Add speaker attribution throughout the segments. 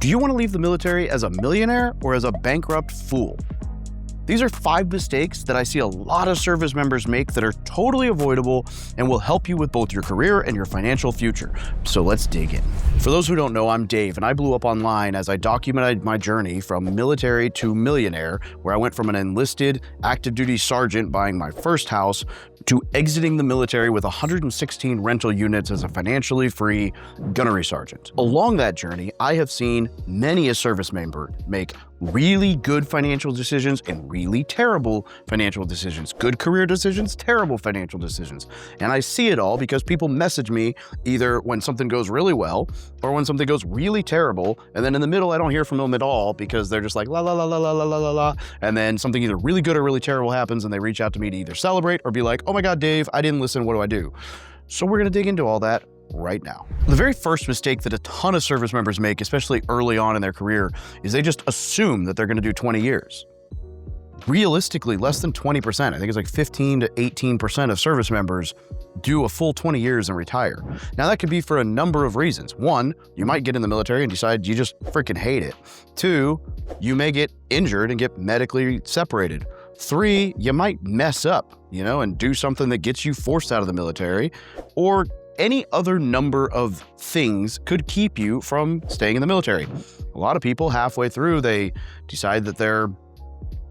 Speaker 1: Do you want to leave the military as a millionaire or as a bankrupt fool? These are 5 mistakes that I see a lot of service members make that are totally avoidable and will help you with both your career and your financial future. So let's dig in. For those who don't know, I'm Dave, and I blew up online as I documented my journey from military to millionaire, where I went from an enlisted active duty sergeant buying my first house to exiting the military with 116 rental units as a financially free gunnery sergeant. Along that journey, I have seen many a service member make really good financial decisions and really terrible financial decisions. Good career decisions, terrible financial decisions. And I see it all because people message me either when something goes really well or when something goes really terrible. And then in the middle, I don't hear from them at all because they're just like, la, la, la, la, la, la, la, la. And then something either really good or really terrible happens and they reach out to me to either celebrate or be like, oh my God, Dave, I didn't listen, what do I do? So we're gonna dig into all that right now. The very first mistake that a ton of service members make, especially early on in their career, is they just assume that they're gonna do 20 years. Realistically, less than 20%, I think it's like 15 to 18% of service members do a full 20 years and retire. Now that could be for a number of reasons. 1, you might get in the military and decide you just freaking hate it. 2, you may get injured and get medically separated. 3, you might mess up, and do something that gets you forced out of the military, or any other number of things could keep you from staying in the military. A lot of people halfway through, they decide that they're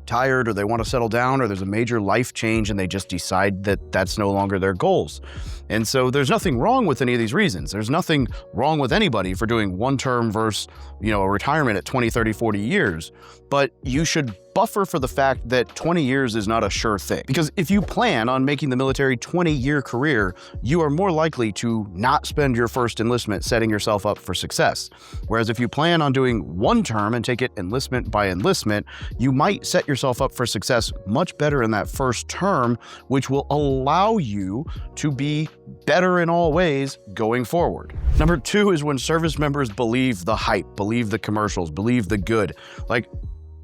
Speaker 1: tired or they want to settle down or there's a major life change and they just decide that that's no longer their goals. And so there's nothing wrong with any of these reasons. There's nothing wrong with anybody for doing one term versus, a retirement at 20, 30, 40 years. But you should buffer for the fact that 20 years is not a sure thing. Because if you plan on making the military 20-year career, you are more likely to not spend your first enlistment setting yourself up for success. Whereas if you plan on doing one term and take it enlistment by enlistment, you might set yourself up for success much better in that first term, which will allow you to be better in all ways going forward. Number 2 is when service members believe the hype, believe the commercials, believe the good.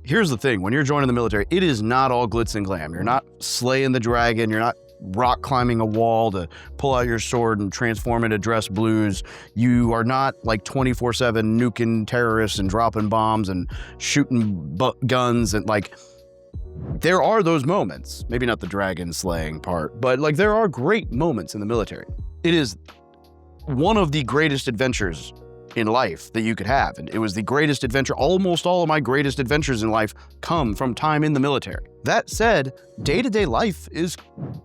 Speaker 1: Here's the thing, when you're joining the military, it is not all glitz and glam. You're not slaying the dragon, you're not rock climbing a wall to pull out your sword and transform into dress blues. You are not 24/7 nuking terrorists and dropping bombs and shooting guns and there are those moments, maybe not the dragon slaying part, but there are great moments in the military. It is one of the greatest adventures in life that you could have. And it was the greatest adventure. Almost all of my greatest adventures in life come from time in the military. That said, day-to-day life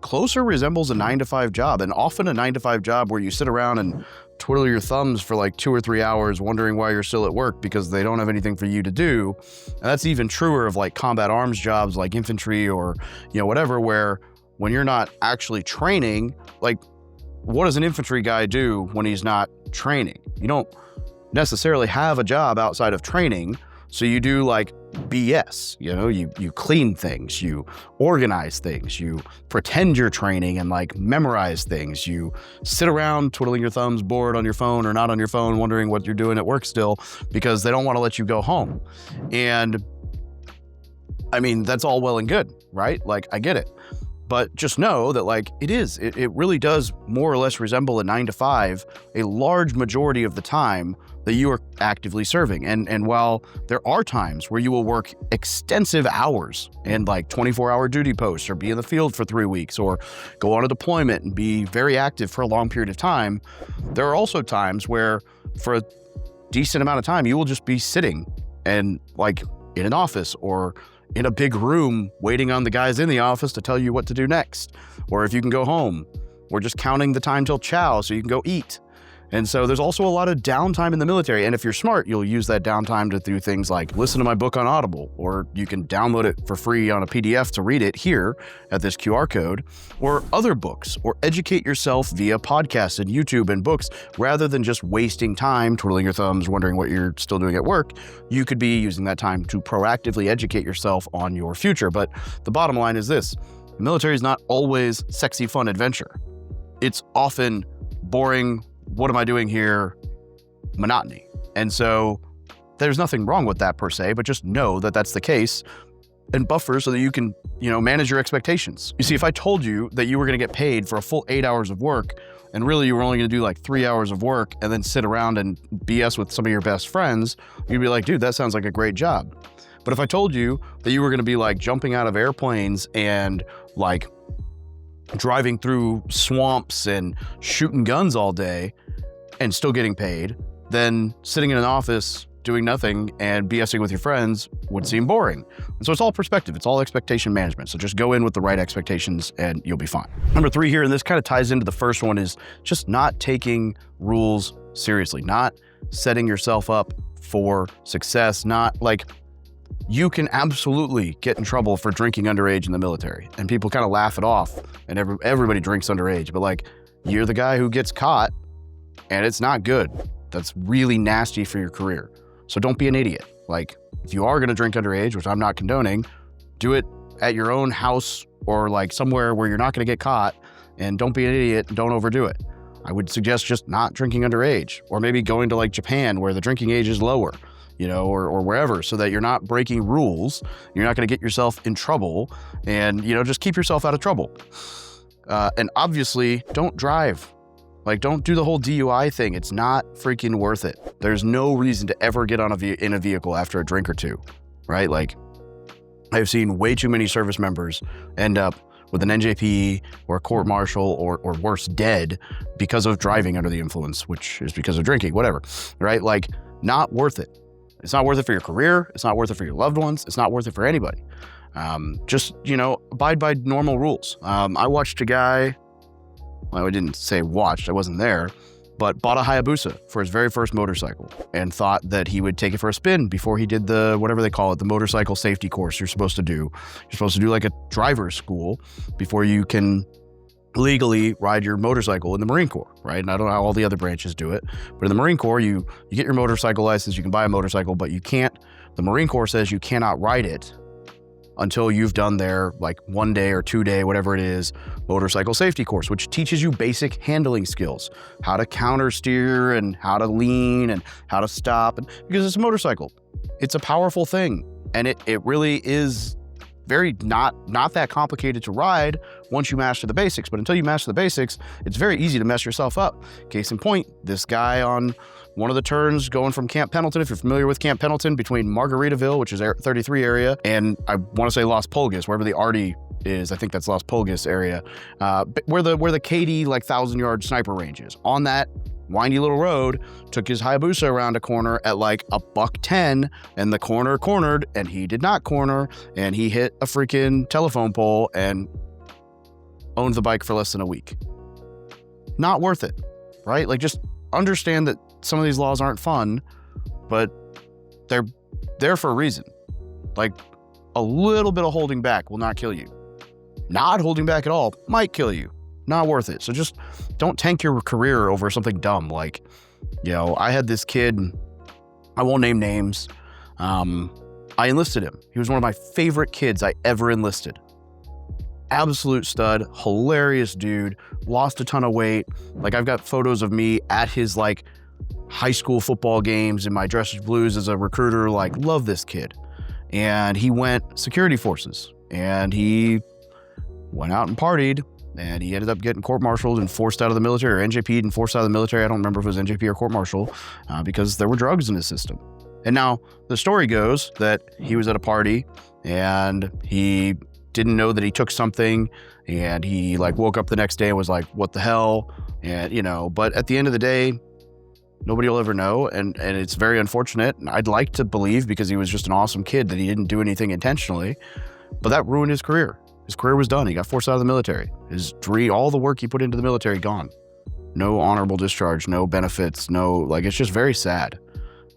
Speaker 1: closer resembles a 9-to-5 job, and often a 9-to-5 job where you sit around and twiddle your thumbs for 2 or 3 hours wondering why you're still at work because they don't have anything for you to do. And that's even truer of combat arms jobs like infantry or whatever, where when you're not actually training, what does an infantry guy do when he's not training? You don't necessarily have a job outside of training, so you do BS, you clean things, you organize things, you pretend you're training and memorize things, you sit around twiddling your thumbs, bored on your phone or not on your phone, wondering what you're doing at work still because they don't want to let you go home. And I mean, that's all well and good, right? I get it. But just know that it really does more or less resemble a 9-to-5 a large majority of the time that you are actively serving. And while there are times where you will work extensive hours and 24-hour duty posts or be in the field for 3 weeks or go on a deployment and be very active for a long period of time, there are also times where for a decent amount of time, you will just be sitting and in an office or in a big room waiting on the guys in the office to tell you what to do next, or if you can go home, or just counting the time till chow so you can go eat. And so there's also a lot of downtime in the military. And if you're smart, you'll use that downtime to do things like listen to my book on Audible, or you can download it for free on a PDF to read it here at this QR code, or other books, or educate yourself via podcasts and YouTube and books, rather than just wasting time twiddling your thumbs, wondering what you're still doing at work. You could be using that time to proactively educate yourself on your future. But the bottom line is this: the military is not always sexy, fun adventure. It's often boring, what am I doing here, monotony. And so there's nothing wrong with that per se, but just know that that's the case and buffer so that you can, manage your expectations. You see, if I told you that you were going to get paid for a full 8 hours of work and really you were only going to do like 3 hours of work and then sit around and BS with some of your best friends, you'd be like, dude, that sounds like a great job. But if I told you that you were going to be like jumping out of airplanes and like driving through swamps and shooting guns all day and still getting paid, then sitting in an office doing nothing and BSing with your friends would seem boring. And so it's all perspective. It's all expectation management. So just go in with the right expectations and you'll be fine. Number 3 here, and this kind of ties into the first one, is just not taking rules seriously, not setting yourself up for success. Not like, you can absolutely get in trouble for drinking underage in the military, and people kind of laugh it off, and everybody drinks underage, but like, you're the guy who gets caught and it's not good. That's really nasty for your career. So don't be an idiot. Like, if you are going to drink underage, which I'm not condoning, do it at your own house or like somewhere where you're not going to get caught, and don't be an idiot and don't overdo it. I would suggest just not drinking underage, or maybe going to like Japan where the drinking age is lower, you know, or wherever, so that you're not breaking rules. You're not going to get yourself in trouble, and, you know, just keep yourself out of trouble. And obviously don't drive. Like, don't do the whole DUI thing. It's not freaking worth it. There's no reason to ever get on in a vehicle after a drink or two, right? Like, I've seen way too many service members end up with an NJP or a court martial or worse, dead because of driving under the influence, which is because of drinking, whatever, right? Like, not worth it. It's not worth it for your career. It's not worth it for your loved ones. It's not worth it for anybody. Just, you know, abide by normal rules. I watched a guy, well, I didn't say watched, I wasn't there, but bought a Hayabusa for his very first motorcycle and thought that he would take it for a spin before he did the, whatever they call it, the motorcycle safety course you're supposed to do. You're supposed to do like a driver's school before you can legally ride your motorcycle in the Marine Corps, right? And I don't know how all the other branches do it, but in the Marine Corps, you get your motorcycle license, you can buy a motorcycle, but you can't, the Marine Corps says you cannot ride it until you've done their like 1 day or 2 day, whatever it is, motorcycle safety course, which teaches you basic handling skills, how to counter steer and how to lean and how to stop. And because it's a motorcycle, it's a powerful thing. And it really is very not that complicated to ride once you master the basics. But until you master the basics, it's very easy to mess yourself up. Case in point, this guy on one of the turns going from Camp Pendleton, if you're familiar with Camp Pendleton, between Margaritaville, which is 33 area, and I want to say Las Pulgas, wherever the Arty is, I think that's Las Pulgas area, where the Katy like 1,000-yard sniper range is. On that windy little road, took his Hayabusa around a corner at like $110, and the corner cornered, and he did not corner, and he hit a freaking telephone pole and owned the bike for less than a week. Not worth it, right? Like, just understand that some of these laws aren't fun, but they're there for a reason. Like, a little bit of holding back will not kill you. Not holding back at all might kill you. Not worth it. So just don't tank your career over something dumb. Like, you know, I had this kid, I won't name names. I enlisted him. He was one of my favorite kids I ever enlisted. Absolute stud, hilarious dude, lost a ton of weight. Like, I've got photos of me at his like high school football games in my dress blues as a recruiter. Like, love this kid. And he went security forces, and he went out and partied, and he ended up getting court-martialed and forced out of the military, or NJP'd and forced out of the military. I don't remember if it was NJP or court-martial, because there were drugs in his system. And now the story goes that he was at a party and he didn't know that he took something, and he like woke up the next day and was like, what the hell? And, you know, but at the end of the day, nobody will ever know. And it's very unfortunate. And I'd like to believe, because he was just an awesome kid, that he didn't do anything intentionally, but that ruined his career. His career was done. He got forced out of the military. His dream, all the work he put into the military, gone. No honorable discharge, no benefits, no, like, it's just very sad.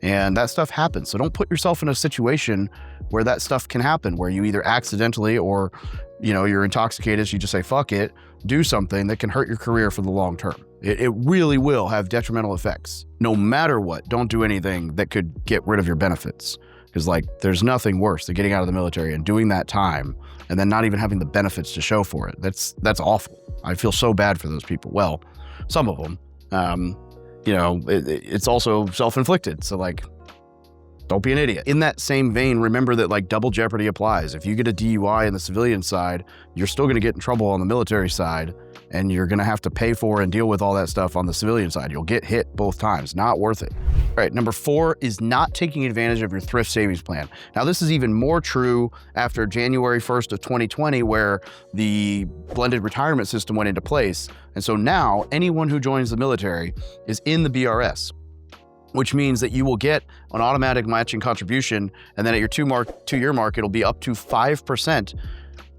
Speaker 1: And that stuff happens. So don't put yourself in a situation where that stuff can happen, where you either accidentally or, you know, you're intoxicated, so you just say, fuck it, do something that can hurt your career for the long term. It really will have detrimental effects. No matter what, don't do anything that could get rid of your benefits. Because, like, there's nothing worse than getting out of the military and doing that time and then not even having the benefits to show for it. That's awful. I feel so bad for those people. Well, some of them. You know, it's also self-inflicted. So, like, Don't be an idiot. In that same vein, remember that like double jeopardy applies. If you get a DUI in the civilian side, you're still gonna get in trouble on the military side, and you're gonna have to pay for and deal with all that stuff on the civilian side. You'll get hit both times, not worth it. All right, number 4 is not taking advantage of your thrift savings plan. Now, this is even more true after January 1st of 2020, where the blended retirement system went into place. And so now anyone who joins the military is in the BRS, which means that you will get an automatic matching contribution, and then at your two-year mark, it'll be up to 5%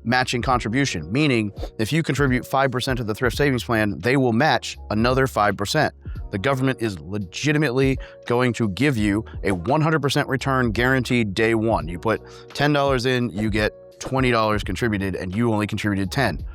Speaker 1: matching contribution, meaning if you contribute 5% of the thrift savings plan, they will match another 5%. The government is legitimately going to give you a 100% return guaranteed day one. You put $10 in, you get $20 contributed, and you only contributed 10.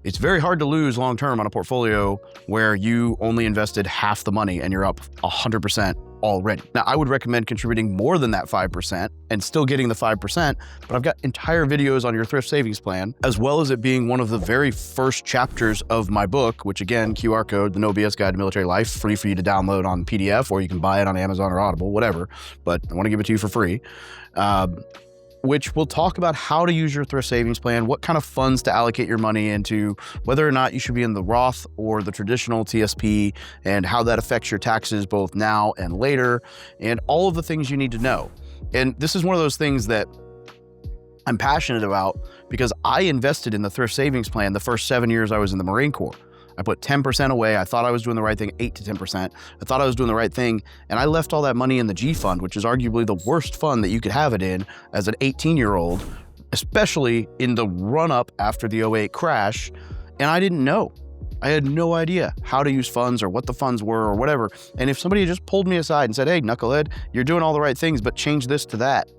Speaker 1: It's very hard to lose long-term on a portfolio where you only invested half the money and you're up 100% already. Now, I would recommend contributing more than that 5% and still getting the 5%, but I've got entire videos on your thrift savings plan, as well as it being one of the very first chapters of my book, which again, QR code, The No BS Guide to Military Life, free for you to download on PDF, or you can buy it on Amazon or Audible, whatever, but I want to give it to you for free. Which will talk about how to use your thrift savings plan, what kind of funds to allocate your money into, whether or not you should be in the Roth or the traditional TSP, and how that affects your taxes both now and later, and all of the things you need to know. And this is one of those things that I'm passionate about because I invested in the thrift savings plan the first 7 years I was in the Marine Corps. I put 10% away. I thought I was doing the right thing, 8 to 10%. I thought I was doing the right thing, and I left all that money in the G fund, which is arguably the worst fund that you could have it in as an 18-year-old, especially in the run-up after the '08 crash, and I didn't know. I had no idea how to use funds or what the funds were or whatever. And if somebody had just pulled me aside and said, hey, knucklehead, you're doing all the right things, but change this to that.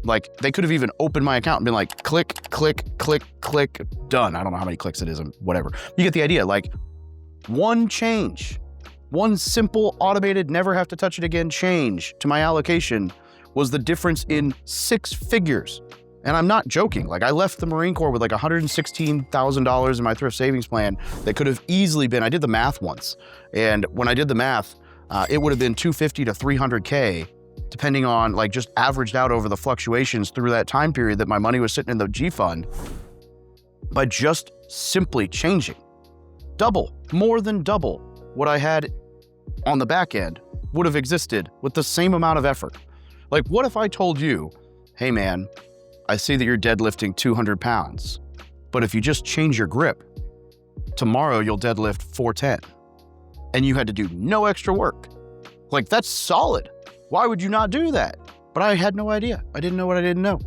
Speaker 1: Like, they could have even opened my account and been like, click, click, click, click, done. I don't know how many clicks it is and whatever. You get the idea. Like, one change, one simple automated, never have to touch it again change to my allocation was the difference in 6 figures. And I'm not joking. Like, I left the Marine Corps with like $116,000 in my thrift savings plan that could have easily been, I did the math once. And when I did the math, it would have been $250 to $300K, depending on, like, just averaged out over the fluctuations through that time period that my money was sitting in the G fund, by just simply changing. Double, more than double what I had on the back end would have existed with the same amount of effort. Like, what if I told you, hey man, I see that you're deadlifting 200 pounds, but if you just change your grip, tomorrow you'll deadlift 410, and you had to do no extra work. Like, that's solid. Why would you not do that? But I had no idea. I didn't know what I didn't know.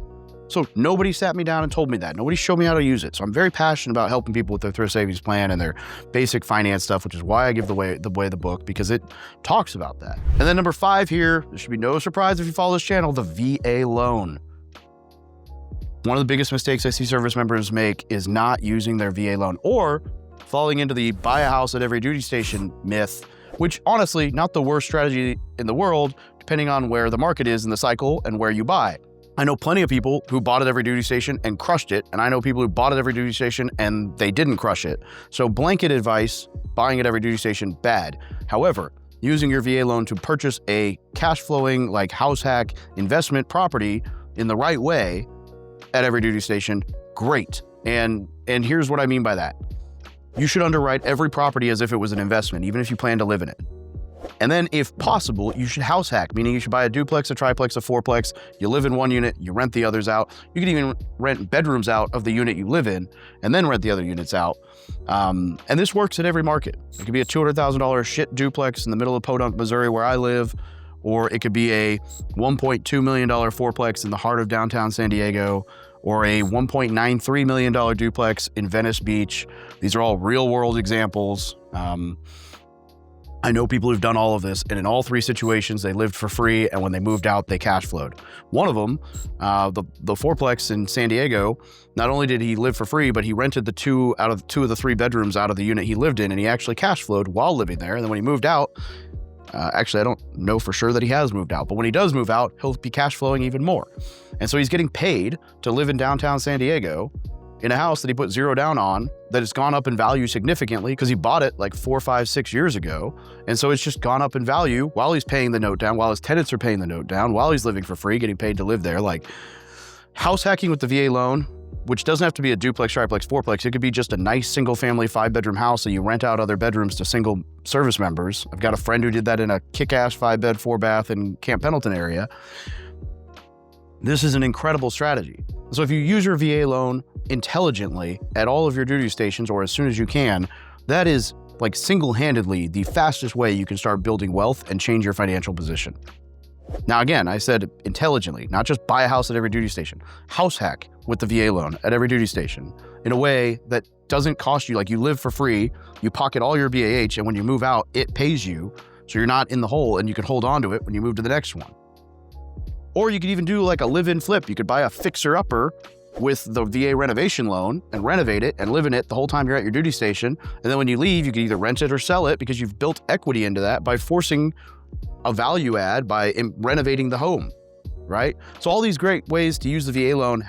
Speaker 1: So nobody sat me down and told me that. Nobody showed me how to use it. So I'm very passionate about helping people with their thrift savings plan and their basic finance stuff, which is why I give the book, because it talks about that. And then number 5 here, there should be no surprise if you follow this channel, the VA loan. One of the biggest mistakes I see service members make is not using their VA loan, or falling into the buy a house at every duty station myth, which honestly, not the worst strategy in the world, depending on where the market is in the cycle and where you buy. I know plenty of people who bought at every duty station and crushed it, and I know people who bought at every duty station and they didn't crush it. So blanket advice, buying at every duty station, bad. However, using your VA loan to purchase a cash flowing, like house hack investment property in the right way at every duty station, great. And here's what I mean by that. You should underwrite every property as if it was an investment, even if you plan to live in it. And then if possible, you should house hack, meaning you should buy a duplex, a triplex, a fourplex. You live in one unit, you rent the others out. You can even rent bedrooms out of the unit you live in and then rent the other units out. And this works at every market. It could be a $200,000 shit duplex in the middle of Podunk, Missouri, where I live, or it could be a $1.2 million fourplex in the heart of downtown San Diego, or a $1.93 million duplex in Venice Beach. These are all real world examples. I know people who've done all of this, and in all 3 situations, they lived for free, and when they moved out, they cash flowed. One of them, the fourplex in San Diego, not only did he live for free, but he rented the 2 of the 3 bedrooms out of the unit he lived in, and he actually cash flowed while living there. And then when he moved out, actually, I don't know for sure that he has moved out, but when he does move out, he'll be cash flowing even more. And so he's getting paid to live in downtown San Diego in a house that he put 0 down on that it's gone up in value significantly because he bought it like 4, 5, 6 years ago. And so it's just gone up in value while he's paying the note down, while his tenants are paying the note down, while he's living for free, getting paid to live there. Like house hacking with the VA loan, which doesn't have to be a duplex, triplex, fourplex. It could be just a nice single family 5-bedroom house that you rent out other bedrooms to single service members. I've got a friend who did that in a kick-ass 5-bed, 4-bath in Camp Pendleton area. This is an incredible strategy. So if you use your VA loan intelligently at all of your duty stations or as soon as you can, that is like single-handedly the fastest way you can start building wealth and change your financial position. Now, again, I said intelligently, not just buy a house at every duty station. House hack with the VA loan at every duty station in a way that doesn't cost you, like you live for free, you pocket all your BAH, and when you move out, it pays you, so you're not in the hole and you can hold on to it when you move to the next one. Or you could even do like a live-in flip. You could buy a fixer-upper with the VA renovation loan and renovate it and live in it the whole time you're at your duty station. And then when you leave, you can either rent it or sell it because you've built equity into that by forcing a value add by renovating the home, right? So all these great ways to use the VA loan.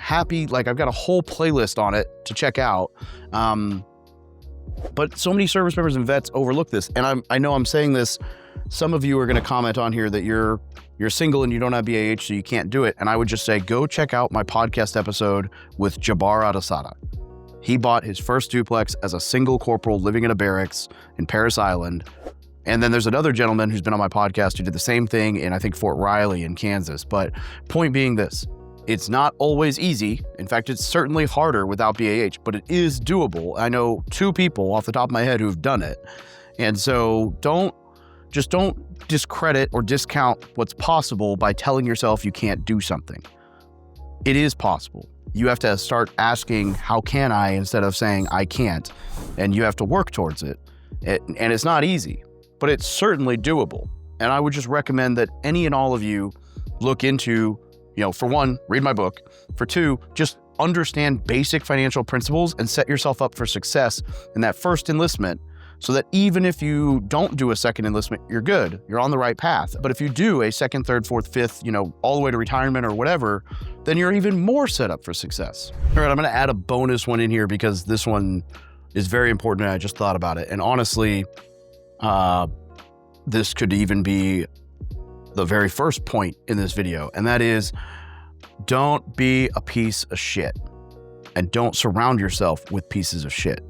Speaker 1: Like I've got a whole playlist on it to check out. But so many service members and vets overlook this. And I know I'm saying this, some of you are gonna comment on here that you're single and you don't have BAH, so you can't do it. And I would just say, go check out my podcast episode with Jabbar Adesada. He bought his first duplex as a single corporal living in a barracks in Parris Island. And then there's another gentleman who's been on my podcast who did the same thing in, I think, Fort Riley in Kansas. But point being this, it's not always easy. In fact, it's certainly harder without BAH, but it is doable. I know 2 people off the top of my head who've done it. And so don't discredit or discount what's possible by telling yourself you can't do something. It is possible. You have to start asking, how can I, instead of saying I can't, and you have to work towards it. And it's not easy, but it's certainly doable. And I would just recommend that any and all of you look into, for 1, read my book. For 2, just understand basic financial principles and set yourself up for success in that first enlistment, so that even if you don't do a second enlistment, you're good. You're on the right path. But if you do a 2nd, 3rd, 4th, 5th, all the way to retirement or whatever, then you're even more set up for success. All right, I'm gonna add a bonus one in here because this one is very important and I just thought about it. And honestly, this could even be the very first point in this video. And that is, don't be a piece of shit and don't surround yourself with pieces of shit.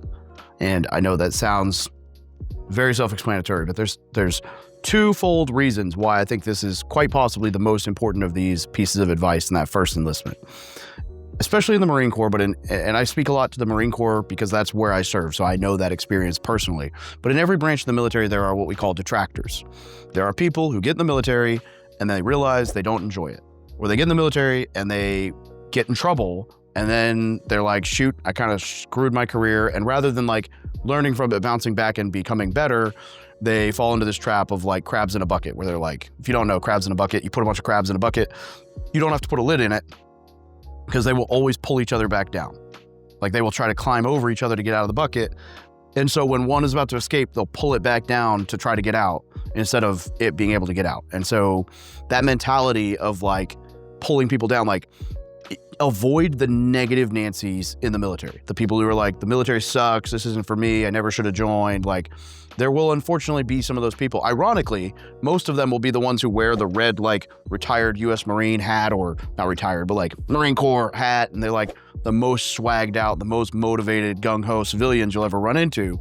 Speaker 1: And I know that sounds very self-explanatory, but there's 2-fold reasons why I think this is quite possibly the most important of these pieces of advice in that first enlistment, especially in the Marine Corps. And I speak a lot to the Marine Corps because that's where I serve, so I know that experience personally. But in every branch of the military, there are what we call detractors. There are people who get in the military and they realize they don't enjoy it, or they get in the military and they get in trouble. And then they're like, shoot, I kind of screwed my career. And rather than like learning from it, bouncing back and becoming better, they fall into this trap of like crabs in a bucket, where they're like, if you don't know crabs in a bucket, you put a bunch of crabs in a bucket, you don't have to put a lid in it because they will always pull each other back down. Like they will try to climb over each other to get out of the bucket. And so when one is about to escape, they'll pull it back down to try to get out instead of it being able to get out. And so that mentality of like pulling people down, like, avoid the negative Nancys in the military. The people who are like, the military sucks, this isn't for me, I never should have joined. Like, there will unfortunately be some of those people. Ironically, most of them will be the ones who wear the red, like, retired US Marine hat, or not retired, but like Marine Corps hat, and they're like the most swagged out, the most motivated, gung-ho civilians you'll ever run into.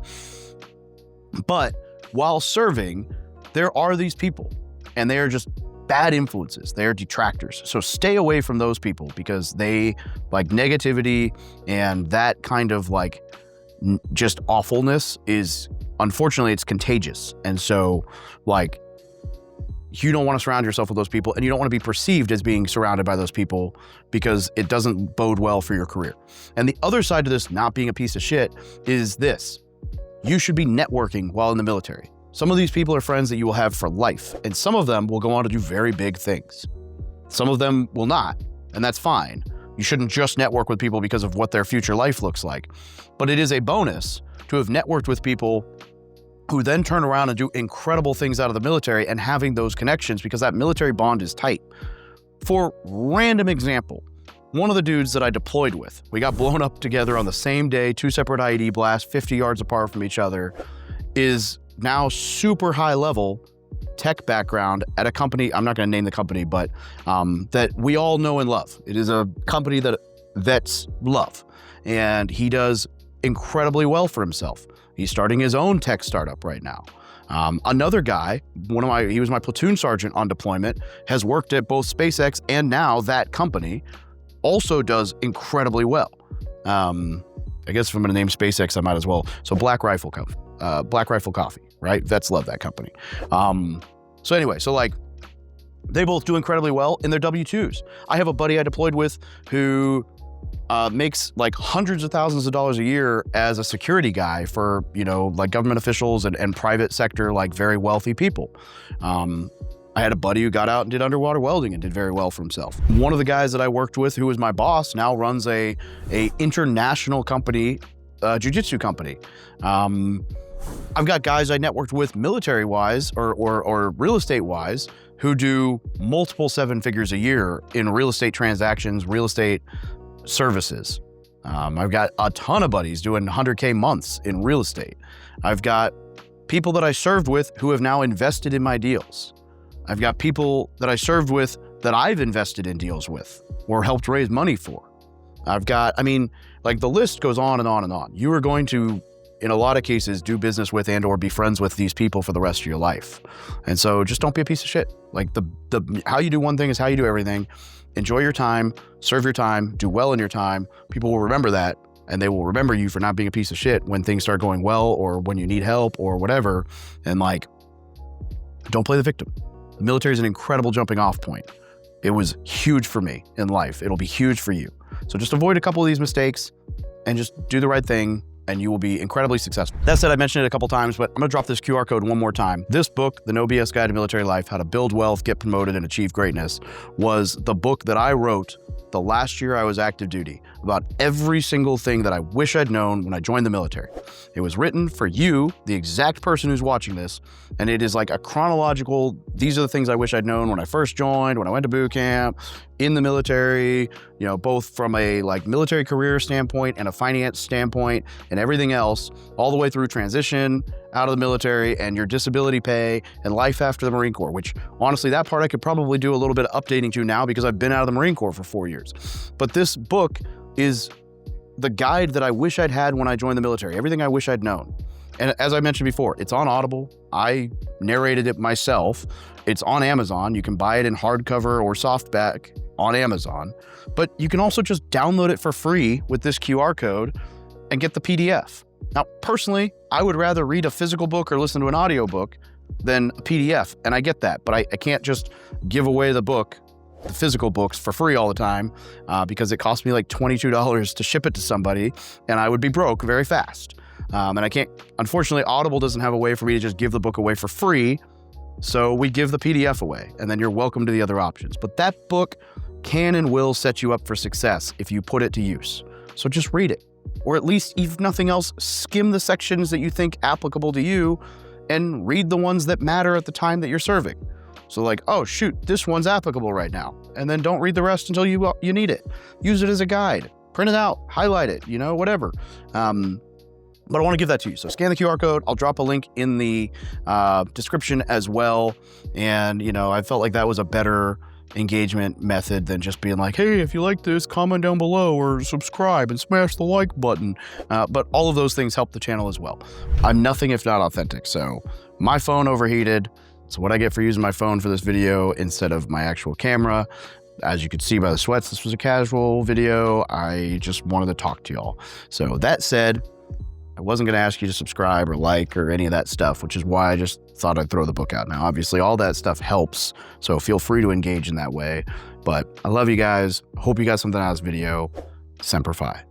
Speaker 1: But while serving, there are these people, and they are just bad influences. They're detractors. So stay away from those people, because they like negativity, and that kind of like just awfulness is, unfortunately, it's contagious. And so like, you don't want to surround yourself with those people, and you don't want to be perceived as being surrounded by those people, because it doesn't bode well for your career. And the other side to this, not being a piece of shit, is this: you should be networking while in the military. Some of these people are friends that you will have for life, and some of them will go on to do very big things. Some of them will not, and that's fine. You shouldn't just network with people because of what their future life looks like. But it is a bonus to have networked with people who then turn around and do incredible things out of the military, and having those connections, because that military bond is tight. For random example, one of the dudes that I deployed with, we got blown up together on the same day, 2 separate IED blasts, 50 yards apart from each other, is now super high level tech background at a company, I'm not going to name the company, but that we all know and love. It is a company that vets love, and he does incredibly well for himself. He's starting his own tech startup right now. Another guy, he was my platoon sergeant on deployment, has worked at both SpaceX and now that company, also does incredibly well. I guess if I'm going to name SpaceX, I might as well. So Black Rifle Coffee, right? Vets love that company. So anyway, so like they both do incredibly well in their W-2s. I have a buddy I deployed with who makes like hundreds of thousands of dollars a year as a security guy for, like government officials and private sector, like very wealthy people. I had a buddy who got out and did underwater welding and did very well for himself. One of the guys that I worked with, who was my boss, now runs a international company, jiu-jitsu company. I've got guys I networked with military-wise or real estate-wise who do multiple 7 figures a year in real estate transactions, real estate services. I've got a ton of buddies doing 100K months in real estate. I've got people that I served with who have now invested in my deals. I've got people that I served with that I've invested in deals with or helped raise money for. Like the list goes on and on and on. You are going to, in a lot of cases, do business with and or be friends with these people for the rest of your life. And so just don't be a piece of shit. Like how you do one thing is how you do everything. Enjoy your time, serve your time, do well in your time. People will remember that, and they will remember you for not being a piece of shit when things start going well or when you need help or whatever. And like, don't play the victim. The military is an incredible jumping off point. It was huge for me in life. It'll be huge for you. So just avoid a couple of these mistakes and just do the right thing, and you will be incredibly successful. That said, I mentioned it a couple times, but I'm gonna drop this QR code one more time. This book, The No BS Guide to Military Life, How to Build Wealth, Get Promoted, and Achieve Greatness, was the book that I wrote the last year I was active duty about every single thing that I wish I'd known when I joined the military. It was written for you, the exact person who's watching this, and it is like a chronological, these are the things I wish I'd known when I first joined, when I went to boot camp, in the military, both from a like military career standpoint and a finance standpoint and everything else, all the way through transition out of the military and your disability pay and life after the Marine Corps, which honestly, that part I could probably do a little bit of updating to now because I've been out of the Marine Corps for 4 years. But this book is the guide that I wish I'd had when I joined the military, everything I wish I'd known. And as I mentioned before, it's on Audible. I narrated it myself. It's on Amazon. You can buy it in hardcover or softback on Amazon, but you can also just download it for free with this QR code and get the PDF. Now, personally, I would rather read a physical book or listen to an audiobook than a PDF, and I get that, but I can't just give away the physical books for free all the time because it costs me like $22 to ship it to somebody, and I would be broke very fast. And I can't, unfortunately, Audible doesn't have a way for me to just give the book away for free, so we give the PDF away, and then you're welcome to the other options. But that book can and will set you up for success if you put it to use. So just read it. Or at least, if nothing else, skim the sections that you think applicable to you and read the ones that matter at the time that you're serving. So like, oh shoot, this one's applicable right now. And then don't read the rest until you need it. Use it as a guide, print it out, highlight it, whatever. But I want to give that to you. So scan the QR code. I'll drop a link in the description as well. And, I felt like that was a better engagement method than just being like, hey, if you like this, comment down below or subscribe and smash the like button. But all of those things help the channel as well. I'm nothing if not authentic. So my phone overheated. So what I get for using my phone for this video instead of my actual camera. As you could see by the sweats, this was a casual video. I just wanted to talk to y'all. So that said, I wasn't going to ask you to subscribe or like or any of that stuff, which is why I just thought I'd throw the book out. Now, obviously, all that stuff helps, so feel free to engage in that way. But I love you guys. Hope you got something out of this video. Semper Fi.